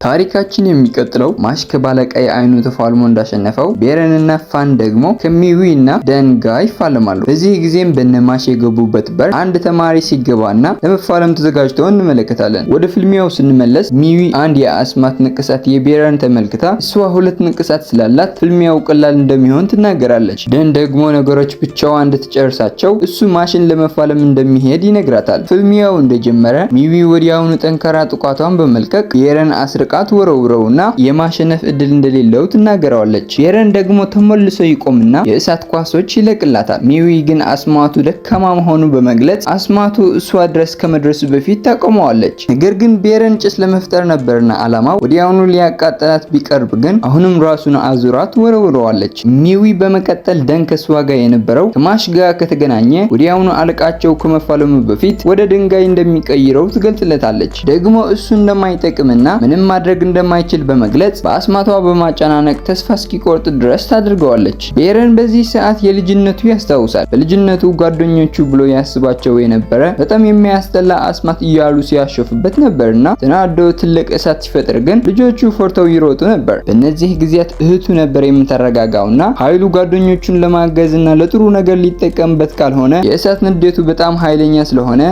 ታሪካችን የሚቀጥለው ማሽ ከባለቀይ አይኑ ተፋልሞ እንዳሸነፈው ቤረንና ፋን ደግሞ ከሚዊና ደን ጋር ይፋለማሉ። በዚህ ጊዜም በነማሽ የገቡበት በር አንድ ተማሪ ሲገባና ለመፋለም ተዘጋጅተው እንመለከታለን። ወደ ፍልሚያው ስንመለስ ሚዊ አንድ የአስማት ንቅሳት የቤረን ተመልክታ እሷ ሁለት ንቅሳት ስላላት ፍልሚያው ቀላል እንደሚሆን ትናገራለች። ደን ደግሞ ነገሮች ብቻዋ እንድትጨርሳቸው እሱ ማሽን ለመፋለም እንደሚሄድ ይነግራታል። ፍልሚያው እንደጀመረ ሚዊ ወዲያውኑ ጠንካራ ጥቃቷን በመልቀቅ ቤረን አስርቃት ወረውረውና የማሸነፍ እድል እንደሌለው ትናገራለች። ቤረን ደግሞ ተመልሶ ይቆምና የእሳት ኳሶች ይለቅላታል። ሚዊ ግን አስማቱ ደካማ መሆኑን በመግለጽ አስማቱ እሷ ድረስ ከመድረሱ በፊት ታቆመዋለች። ነገር ግን ቤረን ጭስ ለመፍጠር ነበርና አላማው ወዲያውኑ ሊያቃጥላት ቢቀርብ ግን አሁንም ራሱን አዙራት ወረውረዋለች። ሚዊ በመቀጠል ደን ከሷ ጋር የነበረው ከማሽ ጋር ከተገናኘ ወዲያውኑ አለቃቸው ከመፋለሙ በፊት ወደ ድንጋይ እንደሚቀይረው ትገልጽለታለች። ደግሞ እሱ እንደማይጠቅምና ምንም ማድረግ እንደማይችል በመግለጽ በአስማቷ በማጨናነቅ ተስፋ እስኪቆርጥ ድረስ ታድርገዋለች። ቤረን በዚህ ሰዓት የልጅነቱ ያስታውሳል። በልጅነቱ ጓደኞቹ ብሎ ያስባቸው የነበረ በጣም የሚያስጠላ አስማት እያሉ ሲያሾፉበት ነበርና ተናዶ ትልቅ እሳት ሲፈጥር ግን ልጆቹ ፈርተው ይሮጡ ነበር። በእነዚህ ጊዜያት እህቱ ነበር የምትረጋጋውና ኃይሉ ጓደኞቹን ለማገዝና ለጥሩ ነገር ሊጠቀምበት ካልሆነ የእሳት ንዴቱ በጣም ኃይለኛ ስለሆነ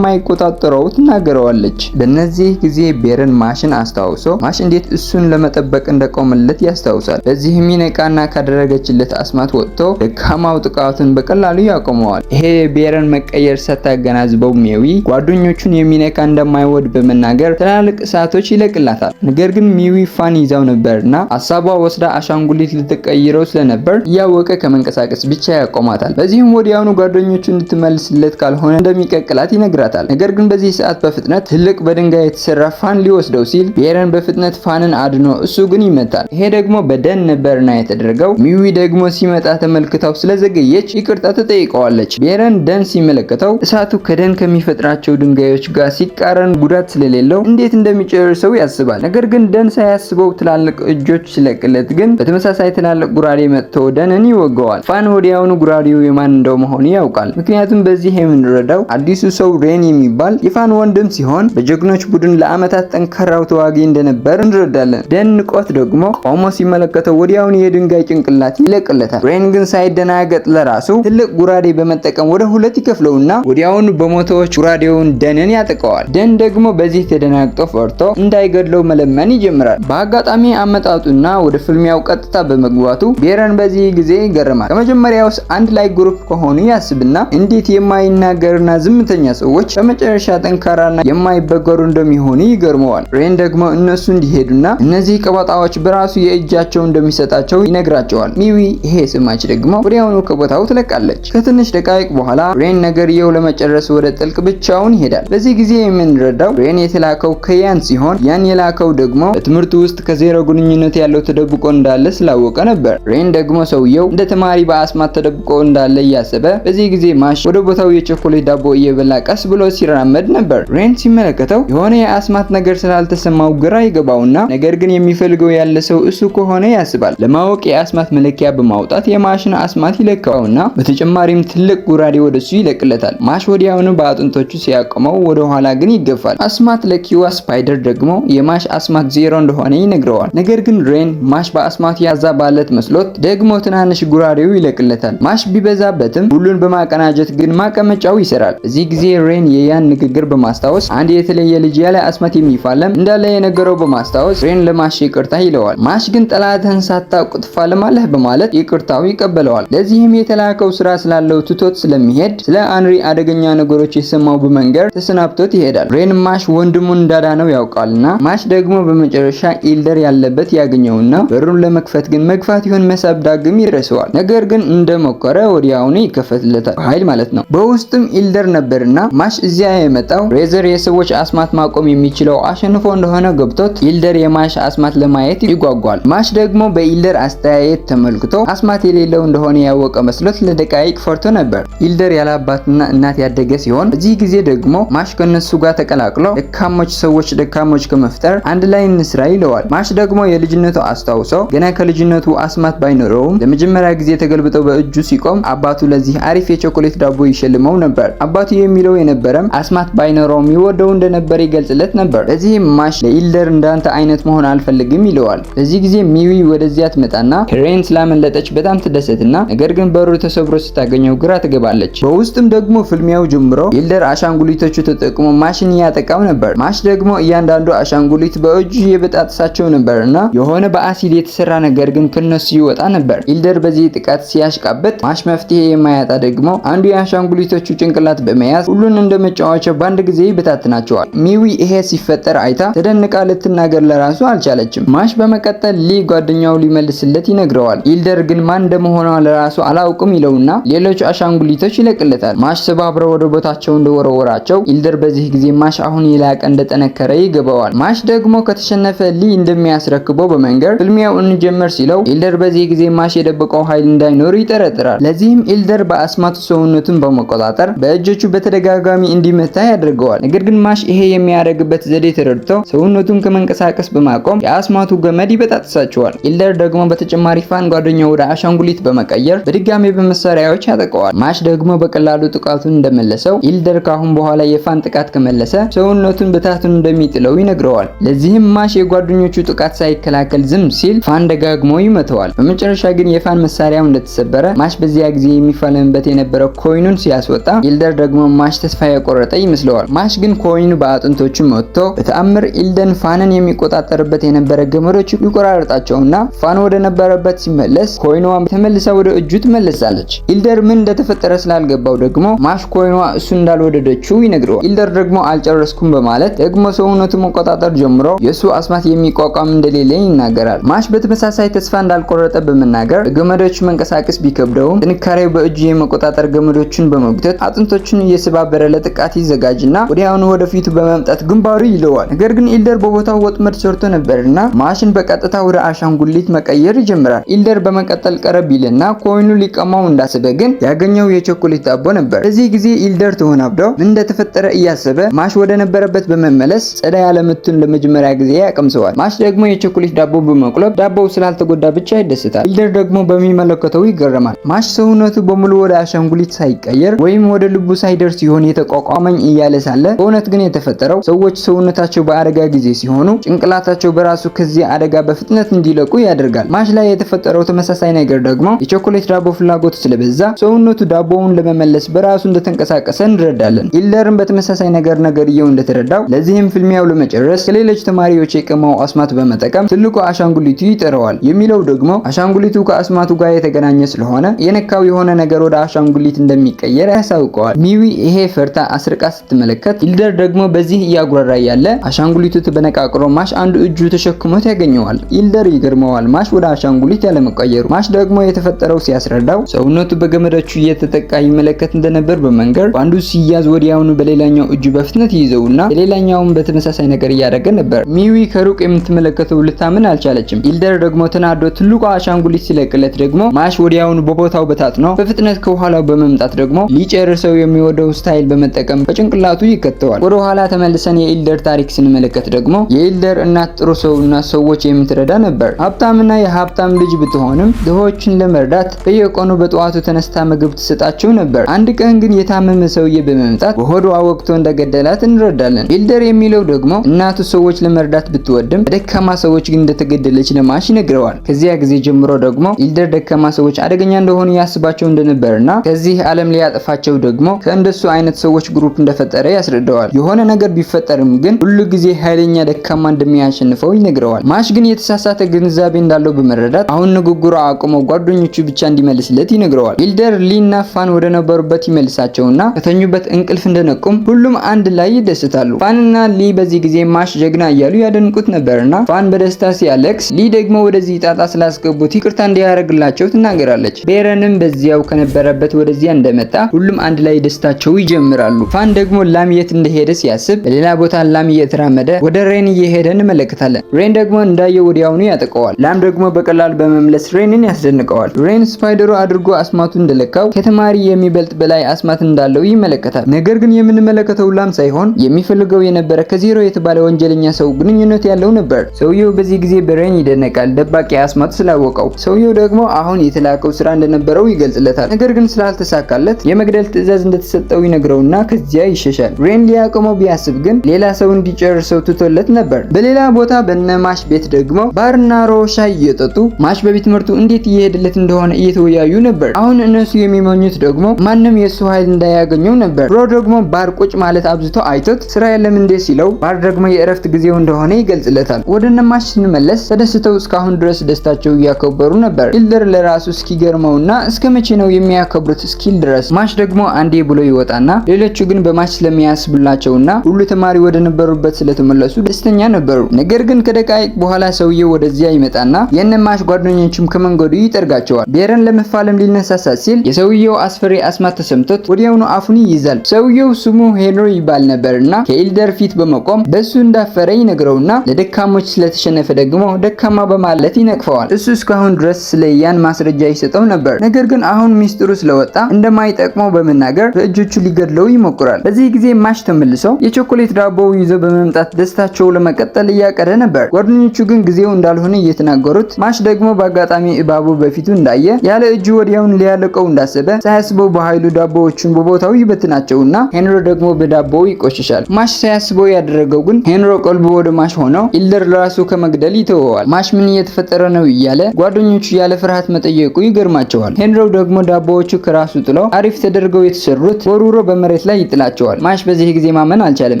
እንደማይቆጣጠረው ትናገረዋለች። በእነዚህ ጊዜ ቤረን ማሽን አስታውሶ ማሽ እንዴት እሱን ለመጠበቅ እንደቆመለት ያስታውሳል። በዚህም ይነቃና ካደረገችለት አስማት ወጥቶ ደካማው ጥቃቱን በቀላሉ ያቆመዋል። ይሄ ቤረን መቀየር ሳታገናዝበው ሚዊ ጓደኞቹን የሚነካ እንደማይወድ በመናገር ትላልቅ እሳቶች ይለቅላታል። ነገር ግን ሚዊ ፋን ይዛው ነበርና ሀሳቧ ወስዳ አሻንጉሊት ልትቀይረው ስለነበር እያወቀ ከመንቀሳቀስ ብቻ ያቆማታል። በዚህም ወዲያውኑ ጓደኞቹ እንድትመልስለት ካልሆነ እንደሚቀቅላት ይነግራታል። ነገር ግን በዚህ ሰዓት በፍጥነት ትልቅ በድንጋይ የተሰራ ፋን ሊወስደው ሲል ቤረን በፍጥነት ፋንን አድኖ እሱ ግን ይመታል። ይሄ ደግሞ በደን ነበርና የተደረገው። ሚዊ ደግሞ ሲመጣ ተመልክታው ስለዘገየች ይቅርታ ተጠይቀዋለች። ቤረን ደን ሲመለከተው እሳቱ ከደን ከሚፈጥራቸው ድንጋዮች ጋር ሲቃረን ጉዳት ስለሌለው እንዴት እንደሚጨርሰው ያስባል። ነገር ግን ደን ሳያስበው ትላልቅ እጆች ሲለቅለት ግን በተመሳሳይ ትላልቅ ጉራዴ መጥቶ ደንን ይወገዋል። ፋን ወዲያውኑ ጉራዴው የማን እንደው መሆኑ ያውቃል። ምክንያቱም በዚህ የምንረዳው አዲሱ ሰው ሬን የሚባል የፋን ወንድም ሲሆን በጀግኖች ቡድን ለአመታት ጠንካራው ተዋጊ እንደነበር እንረዳለን። ደን ንቆት ደግሞ ቆሞ ሲመለከተው ወዲያውኑ የድንጋይ ጭንቅላት ይለቅለታል። ሬን ግን ሳይደናገጥ ለራሱ ትልቅ ጉራዴ በመጠቀም ወደ ሁለት ይከፍለውና ወዲያውኑ በሞቶዎች ጉራዴውን ደንን ያጠቀዋል። ደን ደግሞ በዚህ ተደናግጦ ፈርቶ እንዳይገድለው መለመን ይጀምራል። በአጋጣሚ አመጣጡና ወደ ፍልሚያው ቀጥታ በመግባቱ ቤረን በዚህ ጊዜ ይገርማል። ከመጀመሪያውስ አንድ ላይ ግሩፕ ከሆኑ ያስብና እንዴት የማይናገርና ዝምተኛ ሰዎች በመጨረሻ ጠንካራና የማይበገሩ እንደሚሆኑ ይገርመዋል። ሬን ደግሞ እነሱ እንዲሄዱና እነዚህ ቀባጣዎች በራሱ የእጃቸው እንደሚሰጣቸው ይነግራቸዋል። ሚዊ ይሄ ስማች ደግሞ ወዲያውኑ ከቦታው ትለቃለች። ከትንሽ ደቂቃ በኋላ ሬን ነገርየው ለመጨረስ ወደ ጥልቅ ብቻውን ይሄዳል። በዚህ ጊዜ የምንረዳው ሬን የተላከው ከያን ሲሆን ያን የላከው ደግሞ በትምህርቱ ውስጥ ከዜሮ ግንኙነት ያለው ተደብቆ እንዳለ ስላወቀ ነበር። ሬን ደግሞ ሰውየው እንደ ተማሪ በአስማት ተደብቆ እንዳለ እያሰበ በዚህ ጊዜ ማሽ ወደ ቦታው የቾኮሌት ዳቦ እየበላ ቀስ ብሎ ሲራመድ ነበር። ሬን ሲመለከተው የሆነ የአስማት ነገር ስላልተሰማው ግራ ይገባውና ነገር ግን የሚፈልገው ያለ ሰው እሱ ከሆነ ያስባል። ለማወቅ የአስማት መለኪያ በማውጣት የማሽን አስማት ይለካውና በተጨማሪም ትልቅ ጉራዴ ወደሱ ይለቅለታል። ማሽ ወዲያውኑ በአጥንቶቹ ሲያቆመው ወደ ኋላ ግን ይገፋል። አስማት ለኪዋ ስፓይደር ደግሞ የማሽ አስማት ዜሮ እንደሆነ ይነግረዋል። ነገር ግን ሬን ማሽ በአስማት ያዛባለት መስሎት ደግሞ ትናንሽ ጉራዴው ይለቅለታል። ማሽ ቢበዛበትም ሁሉን በማቀናጀት ግን ማቀመጫው ይሰራል። በዚህ ጊዜ ሬን የያን ንግግር በማስታወስ አንድ የተለየ ልጅ ያለ አስማት የሚፋለም እንዳለ የነገረው በማስታወስ ሬን ለማሽ ይቅርታ ይለዋል። ማሽ ግን ጠላትህን ሳታውቅ ትፋለማለህ በማለት ይቅርታው ይቀበለዋል። ለዚህም የተላከው ስራ ስላለው ትቶት ስለሚሄድ ስለ አንሪ አደገኛ ነገሮች የሰማው በመንገር ተሰናብቶት ይሄዳል። ሬን ማሽ ወንድሙን እንዳዳነው ያውቃልና ማሽ ደግሞ በመጨረሻ ኢልደር ያለበት ያገኘውና በሩን ለመክፈት ግን መግፋት ይሁን መሳብ ዳግም ይረሰዋል። ነገር ግን እንደሞከረ ወዲያውኑ ይከፈትለታል፣ ኃይል ማለት ነው። በውስጥም ኢልደር ነበርና ማሽ እዚያ የመጣው ሬዘር የሰዎች አስማት ማቆም የሚችለው አሸንፎ እንደሆነ ገብቶት ኢልደር የማሽ አስማት ለማየት ይጓጓል። ማሽ ደግሞ በኢልደር አስተያየት ተመልክቶ አስማት የሌለው እንደሆነ ያወቀ መስሎት ለደቃይቅ ፈርቶ ነበር። ኢልደር ያለ አባትና እናት ያደገ ሲሆን በዚህ ጊዜ ደግሞ ማሽ ከነሱ ጋር ተቀላቅሎ ደካሞች ሰዎች ደካሞች ከመፍጠር አንድ ላይ እንስራ ይለዋል። ማሽ ደግሞ የልጅነቱ አስታውሶ ገና ከልጅነቱ አስማት ባይኖረውም ለመጀመሪያ ጊዜ ተገልብጠው በእጁ ሲቆም አባቱ ለዚህ አሪፍ የቾኮሌት ዳቦ ይሸልመው ነበር። አባቱ የሚለው የነበረም አስማት ባይኖረውም ይወደው እንደነበር ይገልጽለት ነበር። በዚህም ማሽ ለኢልደር ኢልደር እንዳንተ አይነት መሆን አልፈልግም ይለዋል። በዚህ ጊዜ ሚዊ ወደዚያ ትመጣና ሬን ስላመለጠች በጣም ትደሰትና ነገር ግን በሩ ተሰብሮ ስታገኘው ግራ ትገባለች። በውስጥም ደግሞ ፍልሚያው ጀምሮ ኢልደር አሻንጉሊቶቹ ተጠቅሞ ማሽን ያጠቃው ነበር። ማሽ ደግሞ እያንዳንዱ አሻንጉሊት በእጁ የበጣጥሳቸው ነበርና የሆነ በአሲድ የተሰራ ነገር ግን ከነሱ ይወጣ ነበር። ኢልደር በዚህ ጥቃት ሲያሽቃበጥ ማሽ መፍትሄ የማያጣ ደግሞ አንዱ የአሻንጉሊቶቹ ጭንቅላት በመያዝ ሁሉን እንደመጫወቻ በአንድ ጊዜ ይበታትናቸዋል። ሚዊ ይሄ ሲፈጠር አይታ ተደንቃ ልትናገር ለራሱ አልቻለችም። ማሽ በመቀጠል ሊ ጓደኛው ሊመልስለት ይነግረዋል። ኢልደር ግን ማን እንደመሆኗ ለራሱ አላውቅም ይለውና ሌሎች አሻንጉሊቶች ይለቅለታል። ማሽ ሰባብረው ወደ ቦታቸው እንደወረወራቸው ኢልደር በዚህ ጊዜ ማሽ አሁን የላቀ እንደጠነከረ ይገባዋል። ማሽ ደግሞ ከተሸነፈ ሊ እንደሚያስረክበው በመንገር ፍልሚያው እንጀምር ሲለው ኢልደር በዚህ ጊዜ ማሽ የደበቀው ኃይል እንዳይኖር ይጠረጥራል። ለዚህም ኢልደር በአስማቱ ሰውነቱን በመቆጣጠር በእጆቹ በተደጋጋሚ እንዲመታ ያደርገዋል። ነገር ግን ማሽ ይሄ የሚያደርግበት ዘዴ ተረድቶ ሰውነቱን ከመንቀሳቀስ በማቆም የአስማቱ ገመድ ይበጣጥሳቸዋል። ኢልደር ደግሞ በተጨማሪ ፋን ጓደኛው ወደ አሻንጉሊት በመቀየር በድጋሚ በመሳሪያዎች ያጠቀዋል። ማሽ ደግሞ በቀላሉ ጥቃቱን እንደመለሰው ኢልደር ካሁን በኋላ የፋን ጥቃት ከመለሰ ሰውነቱን በታቱን እንደሚጥለው ይነግረዋል። ለዚህም ማሽ የጓደኞቹ ጥቃት ሳይከላከል ዝም ሲል ፋን ደጋግሞ ይመተዋል። በመጨረሻ ግን የፋን መሳሪያው እንደተሰበረ ማሽ በዚያ ጊዜ የሚፋለምበት የነበረው ኮይኑን ሲያስወጣ ኢልደር ደግሞ ማሽ ተስፋ የቆረጠ ይመስለዋል። ማሽ ግን ኮይኑ በአጥንቶቹ መጥቶ በተአምር ኢልደን ፋንን የሚቆጣጠርበት የነበረ ገመዶች ይቆራረጣቸውና ፋን ወደ ነበረበት ሲመለስ ኮይኗ ተመልሳ ወደ እጁ ትመለሳለች። ኢልደር ምን እንደተፈጠረ ስላልገባው ደግሞ ማሽ ኮይኗ እሱ እንዳልወደደችው ይነግረዋል። ኢልደር ደግሞ አልጨረስኩም በማለት ደግሞ ሰውነቱ መቆጣጠር ጀምሮ የሱ አስማት የሚቋቋም እንደሌለ ይናገራል። ማሽ በተመሳሳይ ተስፋ እንዳልቆረጠ በመናገር ገመዶቹ መንቀሳቀስ ቢከብደውም ጥንካሬው በእጁ የመቆጣጠር ገመዶቹን በመጉተት አጥንቶቹን እየሰባበረ ለጥቃት ይዘጋጅና ወዲያውኑ ወደፊቱ በመምጣት ግንባሩ ይለዋል። ነገር ግን ኢልደር በቦታው ወጥመድ ሰርቶ ነበርና ማሽን በቀጥታ ወደ አሻንጉሊት መቀየር ይጀምራል። ኢልደር በመቀጠል ቀረብ ይልና ኮይኑ ሊቀማው እንዳሰበ ግን ያገኘው የቾኮሌት ዳቦ ነበር። በዚህ ጊዜ ኢልደር ተወናብዶ ምን እንደተፈጠረ እያሰበ ማሽ ወደ ነበረበት በመመለስ ጸዳ ያለ ምቱን ለመጀመሪያ ጊዜ ያቀምሰዋል። ማሽ ደግሞ የቾኮሌት ዳቦ በመቁለብ ዳቦው ስላልተጎዳ ብቻ ይደሰታል። ኢልደር ደግሞ በሚመለከተው ይገረማል። ማሽ ሰውነቱ በሙሉ ወደ አሻንጉሊት ሳይቀየር ወይም ወደ ልቡ ሳይደርስ ሲሆን የተቋቋመኝ እያለ ሳለ በእውነት ግን የተፈጠረው ሰዎች ሰውነታቸው በአደጋ ጊዜ ሲሆኑ ጭንቅላታቸው በራሱ ከዚህ አደጋ በፍጥነት እንዲለቁ ያደርጋል። ማሽ ላይ የተፈጠረው ተመሳሳይ ነገር ደግሞ የቾኮሌት ዳቦ ፍላጎት ስለበዛ ሰውነቱ ዳቦውን ለመመለስ በራሱ እንደተንቀሳቀሰ እንረዳለን። ኢልደርም በተመሳሳይ ነገርየው እንደተረዳው ለዚህም ፍልሚያው ለመጨረስ ከሌሎች ተማሪዎች የቀማው አስማት በመጠቀም ትልቁ አሻንጉሊቱ ይጠራዋል። የሚለው ደግሞ አሻንጉሊቱ ከአስማቱ ጋር የተገናኘ ስለሆነ የነካው የሆነ ነገር ወደ አሻንጉሊት እንደሚቀየር ያሳውቀዋል። ሚዊ ይሄ ፈርታ አስርቃ ስትመለከት ኢልደር ደግሞ በዚህ እያጉራራ ያለ አሻንጉሊቱ ተበነቃቅሮ ማሽ አንዱ እጁ ተሸክሞት ያገኘዋል። ኢልደር ይገርመዋል ማሽ ወደ አሻንጉሊት ያለመቀየሩ። ማሽ ደግሞ የተፈጠረው ሲያስረዳው ሰውነቱ በገመዶቹ እየተጠቃ ይመለከት እንደነበር በመንገር አንዱ ሲያዝ ወዲያውኑ በሌላኛው እጁ በፍጥነት ይይዘውና ሌላኛውም በተመሳሳይ ነገር እያደረገ ነበር። ሚዊ ከሩቅ የምትመለከተው ልታምን አልቻለችም። ኢልደር ደግሞ ተናዶ ትልቁ አሻንጉሊት ሲለቅለት ደግሞ ማሽ ወዲያውኑ በቦታው በታጥኖ በፍጥነት ከኋላው በመምጣት ደግሞ ሊጨርሰው የሚወደው ስታይል በመጠቀም በጭንቅላቱ ይከተዋል። ወደ ኋላ ተመልሰን የኢልደር ታሪክ ስንመለከት ደግሞ የኢልደር እናት ጥሩ ሰውና ሰዎች የምትረዳ ነበር። ሀብታምና የሀብታም ልጅ ብትሆንም ድሆችን ለመርዳት በየቀኑ በጠዋቱ ተነስታ ምግብ ትሰጣቸው ነበር። አንድ ቀን ግን የታመመ ሰውዬ በመምጣት በሆዷ ወቅቶ እንደገደላት እንረዳለን። ኢልደር የሚለው ደግሞ እናቱ ሰዎች ለመርዳት ብትወድም በደካማ ሰዎች ግን እንደተገደለች ለማሽ ይነግረዋል። ከዚያ ጊዜ ጀምሮ ደግሞ ኢልደር ደካማ ሰዎች አደገኛ እንደሆኑ ያስባቸው እንደነበርና ከዚህ ዓለም ሊያጠፋቸው ደግሞ ከእንደሱ አይነት ሰዎች ግሩፕ እንደፈጠረ ያስረዳዋል። የሆነ ነገር ቢፈጠርም ግን ሁሉ ጊዜ ኃይለኛ ደካማ እንደሚያሸንፈው ይነግረዋል። ማሽ ግን የተሳሳተ ግንዛቤ እንዳለው በመረዳት አሁን ንግግሩ አቁሞ ጓደኞቹ ብቻ እንዲመልስለት ይነግረዋል። ኢልደር ሊና ፋን ወደ ነበሩበት ይመልሳቸውና ከተኙበት እንቅልፍ እንደነቁም ሁሉም አንድ ላይ ይደሰታሉ። ፋንና ሊ በዚህ ጊዜ ማሽ ጀግና እያሉ ያደንቁት ነበርና ፋን በደስታ ሲያለቅስ ሊ ደግሞ ወደዚህ ጣጣ ስላስገቡት ይቅርታ እንዲያደርግላቸው ትናገራለች። ቤረንም በዚያው ከነበረበት ወደዚያ እንደመጣ ሁሉም አንድ ላይ ደስታቸው ይጀምራሉ። ፋን ደግሞ ላም የት እንደሄደ ሲያስብ በሌላ ቦታ ላም እየተራመደ ወደ ሬን እየሄደ እንመለከታለን። ሬን ደግሞ እንዳየው ወዲያውኑ ያጠቀዋል። ላም ደግሞ በቀላል በመምለስ ሬንን ያስደንቀዋል። ሬን ስፓይደሩ አድርጎ አስማቱ እንደለካው ከተማሪ የሚበልጥ በላይ አስማት እንዳለው ይመለከታል። ነገር ግን የምንመለከተው ላም ሳይሆን የሚፈልገው የነበረ ከዜሮ የተባለ ወንጀለኛ ሰው ግንኙነት ያለው ነበር። ሰውየው በዚህ ጊዜ በሬን ይደነቃል፣ ደባቂ አስማቱ ስላወቀው። ሰውየው ደግሞ አሁን የተላከው ስራ እንደነበረው ይገልጽለታል። ነገር ግን ስላልተሳካለት የመግደል ትዕዛዝ እንደተሰጠው ይነግረውና ከዚያ ይሸሻል። ሬን ሊያቆመው ቢያስብ ግን ሌላ ሰው እንዲጨርሰው ትቶለት ነበር። በሌላ ቦታ በነማሽ ቤት ደግሞ ባርና ሮሻ እየጠጡ ማሽ በትምህርቱ እንዴት እየሄደለት እንደሆነ እየተወያዩ ነበር። አሁን እነሱ የሚመኙት ደግሞ ማንም የሱ ኃይል እንዳያገኘው ነበር። ሮ ደግሞ ባር ቁጭ ማለት አብዝቶ አይቶት ስራ የለም እንዴ ሲለው ባር ደግሞ የእረፍት ጊዜው እንደሆነ ይገልጽለታል። ወደ ነማሽ ስንመለስ ተደስተው እስካሁን ድረስ ደስታቸው እያከበሩ ነበር። ኢልደር ለራሱ እስኪገርመውና እስከ መቼ ነው የሚያከብሩት እስኪል ድረስ ማሽ ደግሞ አንዴ ብሎ ይወጣና ሌሎቹ ግን በማሽ ስለሚያስብላቸውና ሁሉ ተማሪ ወደ ነበሩበት ስለተመለሱ ደስተኛ ነበሩ። ነገር ግን ከደቂቃ በኋላ ሰውየው ወደዚያ ይመጣና የነማሽ ጓደኞችም ከመንገዱ ይጠርጋቸዋል። ቤረን ለመፋለም ሊነሳሳ ሲል የሰውየው አስፈሪ አስማት ተሰምቶት ወዲያውኑ አፉን ይይዛል። ሰውየው ስሙ ሄንሪ ይባል ነበርና ከኢልደር ፊት በመቆም በሱ እንዳፈረ ይነግረውና ለደካሞች ስለተሸነፈ ደግሞ ደካማ በማለት ይነቅፈዋል። እሱ እስካሁን ድረስ ስለ ያን ማስረጃ ይሰጠው ነበር። ነገር ግን አሁን ሚስጥሩ ስለወጣ እንደማይጠቅመው በመናገር በእጆቹ ሊገድለው ይሞክራል። በዚህ ጊዜ ማሽ ተመልሰው የቾኮሌት ዳቦው ይዘው በመምጣት ደስታቸው ለመቀጠል እያቀደ ነበር። ጓደኞቹ ግን ጊዜው እንዳልሆነ እየተናገሩት ማሽ ደግሞ በአጋጣሚ እባቡ በፊቱ እንዳየ ያለ እጁ ወዲያውን ሊያለቀው እንዳሰበ ሳያስበው በኃይሉ ዳቦዎቹን በቦታው ይበትናቸውና ሄንሮ ደግሞ በዳቦው ይቆሽሻል። ማሽ ሳያስበው ያደረገው ግን ሄንሮ ቀልቡ ወደ ማሽ ሆነው ኢልደር ለራሱ ከመግደል ይተወዋል። ማሽ ምን እየተፈጠረ ነው እያለ ጓደኞቹ ያለ ፍርሃት መጠየቁ ይገርማቸዋል። ሄንሮ ደግሞ ዳቦዎቹ ከራሱ ጥለው አሪፍ ተደርገው የተሰሩት ወሩሮ በመሬት ላይ ይጥላቸዋል። ማሽ በዚህ ጊዜ ማመን አልቻለም፣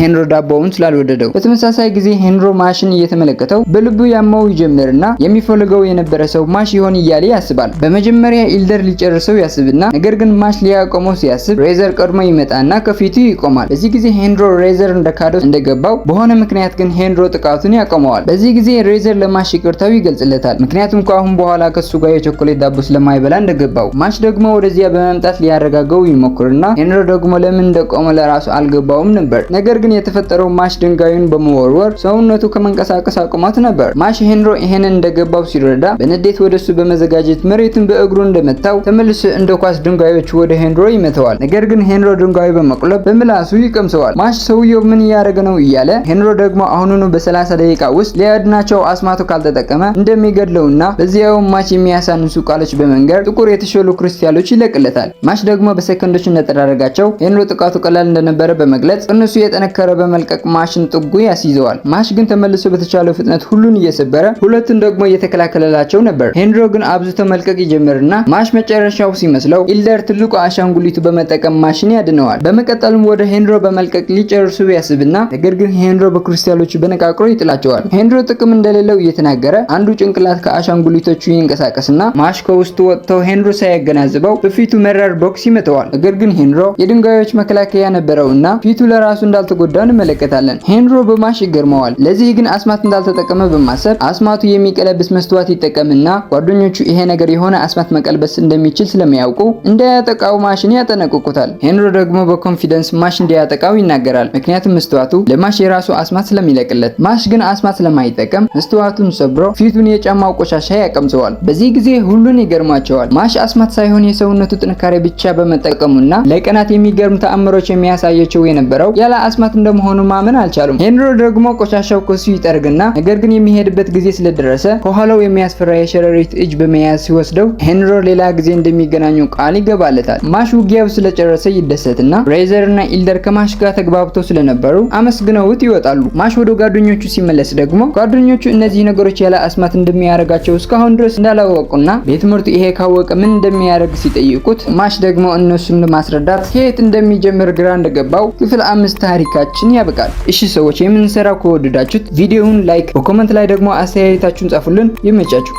ሄንሮ ዳቦውን ስላልወደደው። በተመሳሳይ ጊዜ ሄንሮ ማሽን እየተመለከተው በልቡ ያማው ይጀምርና የሚፈልገው የነበረ ሰው ማሽ ይሆን እያለ ያስባል። በመጀመሪያ ኢልደር ሊጨርሰው ያስብና ነገር ግን ማሽ ሊያቆመው ሲያስብ ሬዘር ቀድሞ ይመጣና ከፊቱ ይቆማል። በዚህ ጊዜ ሄንሮ ሬዘር እንደካደው እንደገባው በሆነ ምክንያት ግን ሄንሮ ጥቃቱን ያቆመዋል። በዚህ ጊዜ ሬዘር ለማሽ ይቅርታው ይገልጽለታል። ምክንያቱም ከአሁን በኋላ ከሱ ጋር የቾኮሌት ዳቦ ስለማይበላ እንደገባው። ማሽ ደግሞ ወደዚያ በመምጣት ሊያረጋገው ይሞክርና ሄንሮ ደግሞ ለምን እንደቆመ ለራሱ አልገባውም ነበር። ነገር ግን የተፈጠረው ማሽ ድንጋዩን በመወርወር ሰውነቱ ከመንቀሳቀስ አቁማት ነበር። ማሽ ሄንሮ ይሄንን እንደገባው ሲረዳ በንዴት ወደሱ በመዘጋጀት መሬቱን በእግሩ እንደመታው ተመልሶ እንደ ኳስ ድንጋዮች ወደ ሄንሮ ይመተዋል። ነገር ግን ሄንሮ ድንጋዩ በመቁለብ በምላሱ ይቀምሰዋል። ማሽ ሰውየው ምን እያደረገ ነው እያለ ሄንሮ ደግሞ አሁኑኑ በ30 ደቂቃ ውስጥ ሊያድናቸው አስማቱ ካልተጠቀመ እንደሚገድለውና በዚያው ማሽ የሚያሳንሱ ቃሎች በመንገር ጥቁር የተሸሉ ክርስቲያኖች ይለቅለታል። ማሽ ደግሞ በሰከንዶች እንደተዳረጋቸው ሄንሮ ጥቃቱ ቀላል እንደነበረ በመግለጽ እነሱ የጠነከረ በመልቀቅ ማሽን ጥጉ ያስይዘዋል። ማሽ ግን ተመልሶ በተቻለው ፍጥነት ሁሉን እየሰበረ ሁለቱን ደግሞ እየተከላከለላቸው ነበር። ሄንሮ ግን አብዝቶ መልቀቅ ይጀምርና ማሽ መጨረሻው ሲመስለው ኢልደር ትልቁ አሻንጉሊቱ በመጠቀም ማሽን ያድነዋል። በመቀጠልም ወደ ሄንሮ በመልቀቅ ሊጨርሱ ያስብና ነገር ግን ሄንሮ በክርስቲያኖቹ በነቃቅሮ ይጥላቸዋል። ሄንሮ ጥቅም እንደሌለው እየተናገረ አንዱ ጭንቅላት ከአሻንጉሊቶቹ ይንቀሳቀስና ማሽ ከውስጡ ወጥተው ሄንሮ ሳያገናዝበው በፊቱ መራር ቦክስ ይመተዋል። ነገር ግን ሄንሮ የድንጋዮች መከላከያ ነበረውና ፊቱ ለራሱ እንዳልተጎዳ እንመለከታለን። ሄንሮ በማሽ ይገርመዋል። ለዚህ ግን አስማት እንዳልተጠቀመ በማሰብ አስማቱ የሚቀለብስ መስተዋት ይጠቀምና ጓደኞቹ ይሄ ነገር የሆነ አስማት መቀልበስ እንደሚችል ስለሚያውቁ እንዳያጠቃው ማሽን ያጠነቅቁታል። ሄንሮ ደግሞ በኮንፊደንስ ማሽ እንዲያጠቃው ይናገራል። ምክንያቱም መስተዋቱ ለማሽ የራሱ አስማት ስለሚለቅለት። ማሽ ግን አስማት ስለማይጠቀም መስተዋቱን ሰብሮ ፊቱን የጫማው ቆሻሻ ያቀምሰዋል። በዚህ ጊዜ ሁሉን ይገርማቸዋል። ማሽ አስማት ሳይሆን የሰውነቱ ጥንካሬ ብቻ በመጠቀሙና ለቀናት የሚገርም ተአምሮች የሚያሳያቸው የነበረው ያለ አስማት እንደመሆኑ ማመን አልቻሉም። ሄንሮ ደግሞ ቆሻሻው ከሱ ይጠርግና ነገር ግን የሚሄድበት ጊዜ ስለደረሰ ከኋላው የሚያስፈራ የሸረሪት እጅ በመያዝ ሲወስደው ሄንሮ ሌላ ጊዜ እንደሚገናኙ ቃል ይገባለታል። ማሽ ውጊያው ስለጨረሰ ይደሰትና ሬዘር እና ኢልደር ከማሽ ጋር ተግባብተው ስለነበሩ አመስግነውት ይወጣሉ። ማሽ ወደ ጓደኞቹ ሲመለስ ደግሞ ጓደኞቹ እነዚህ ነገሮች ያለ አስማት እንደሚያደርጋቸው እስካሁን ድረስ እንዳላወቁና በትምህርቱ ይሄ ካወቀ ምን እንደሚያደርግ ሲጠይቁት ማሽ ደግሞ እነሱን ለማስረዳት ከየት እንደሚጀምር ግራ እንደገባው ክፍል 5 ታሪካችን ያበቃል። እሺ ሰዎች የምንሰራው ከወደዳችሁት ቪዲዮውን ላይክ፣ በኮሜንት ላይ ደግሞ አስተያየታችሁን ጻፉልን። ይመቻችሁ።